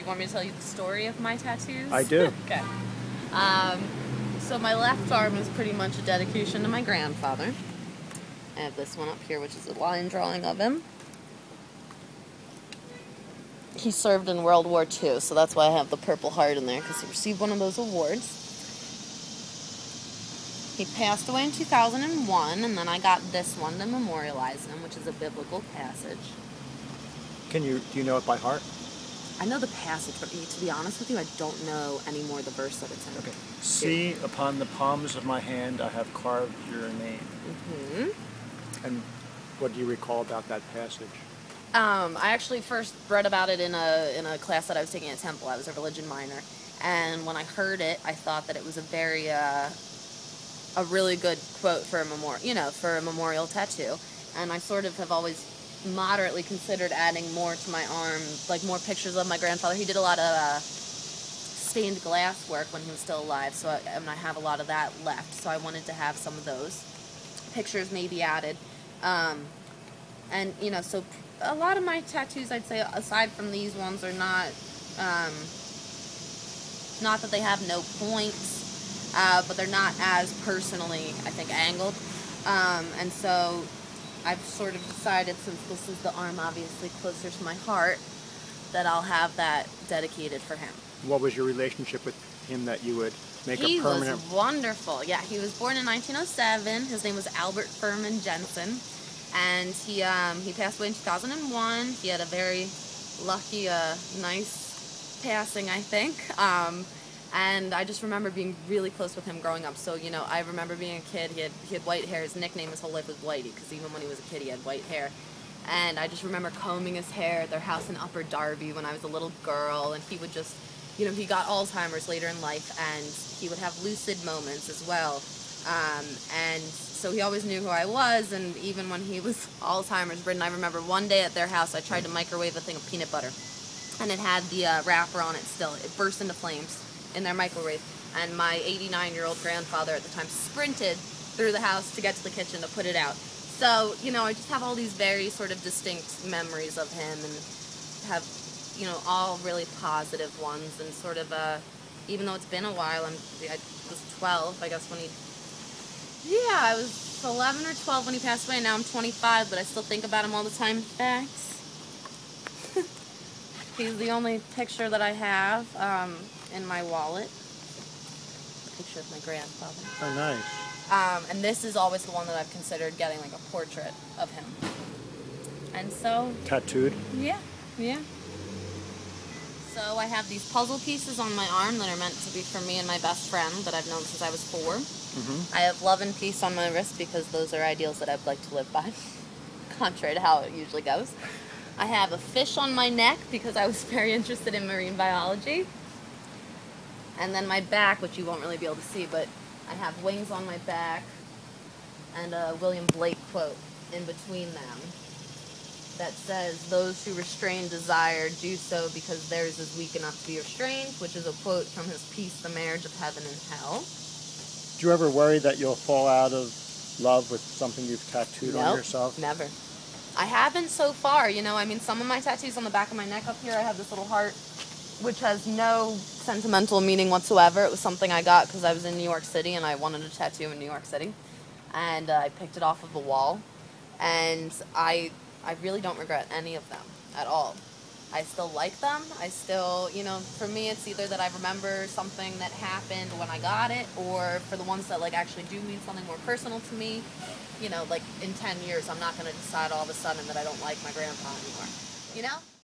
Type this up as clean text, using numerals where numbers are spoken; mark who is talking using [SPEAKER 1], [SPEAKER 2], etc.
[SPEAKER 1] you want me to tell you the story of my tattoos?
[SPEAKER 2] I do.
[SPEAKER 1] Okay. So my left arm is pretty much a dedication to my grandfather. I have this one up here, which is a line drawing of him. He served in World War II, so that's why I have the Purple Heart in there, because he received one of those awards. He passed away in 2001, and then I got this one to memorialize him, which is a biblical passage.
[SPEAKER 2] Do you know it by heart?
[SPEAKER 1] I know the passage, but to be honest with you, I don't know any more the verse that it's in.
[SPEAKER 2] Okay. See, upon the palms of my hand I have carved your name.
[SPEAKER 1] Mm-hmm.
[SPEAKER 2] And what do you recall about that passage?
[SPEAKER 1] I actually first read about it in a class that I was taking at Temple. I was a religion minor, and when I heard it, I thought that it was a really good quote for a memorial tattoo. And I sort of have always moderately considered adding more to my arm, like more pictures of my grandfather. He did a lot of stained glass work when he was still alive, so I have a lot of that left. So I wanted to have some of those pictures maybe added, and so a lot of my tattoos, I'd say, aside from these ones, are not that they have no points, but they're not as personally, I think, angled, and so I've sort of decided, since this is the arm obviously closer to my heart, that I'll have that dedicated for him.
[SPEAKER 2] What was your relationship with him that you would make a permanent...
[SPEAKER 1] He was wonderful. Yeah, he was born in 1907. His name was Albert Furman Jensen. And he passed away in 2001. He had a very lucky, nice passing, I think. And I just remember being really close with him growing up. So, I remember being a kid. He had white hair. His nickname his whole life was Whitey, because even when he was a kid, he had white hair. And I just remember combing his hair at their house in Upper Darby when I was a little girl. And he would just, he got Alzheimer's later in life, and he would have lucid moments as well. And so he always knew who I was, and even when he was Alzheimer's ridden, I remember one day at their house I tried to microwave a thing of peanut butter, and it had the wrapper on it still. It burst into flames in their microwave, and my 89-year-old grandfather at the time sprinted through the house to get to the kitchen to put it out. So, I just have all these very sort of distinct memories of him, and have, all really positive ones, and sort of, even though it's been a while, I was 12, I guess, when I was 11 or 12 when he passed away, and now I'm 25, but I still think about him all the time. Thanks. He's the only picture that I have in my wallet. Picture of my grandfather.
[SPEAKER 2] Oh, nice.
[SPEAKER 1] And this is always the one that I've considered getting, like, a portrait of him. And so...
[SPEAKER 2] Tattooed?
[SPEAKER 1] Yeah. So I have these puzzle pieces on my arm that are meant to be for me and my best friend that I've known since I was 4.
[SPEAKER 2] Mm-hmm.
[SPEAKER 1] I have love and peace on my wrist because those are ideals that I'd like to live by, contrary to how it usually goes. I have a fish on my neck because I was very interested in marine biology. And then my back, which you won't really be able to see, but I have wings on my back and a William Blake quote in between them that says, "Those who restrain desire do so because theirs is weak enough to be restrained," which is a quote from his piece, The Marriage of Heaven and Hell.
[SPEAKER 2] Do you ever worry that you'll fall out of love with something you've tattooed on yourself?
[SPEAKER 1] Never. I haven't so far, some of my tattoos on the back of my neck up here, I have this little heart, which has no sentimental meaning whatsoever. It was something I got because I was in New York City and I wanted a tattoo in New York City. And I picked it off of the wall. And I really don't regret any of them at all. I still like them. I still, for me, it's either that I remember something that happened when I got it, or for the ones that, actually do mean something more personal to me, in 10 years, I'm not going to decide all of a sudden that I don't like my grandpa anymore,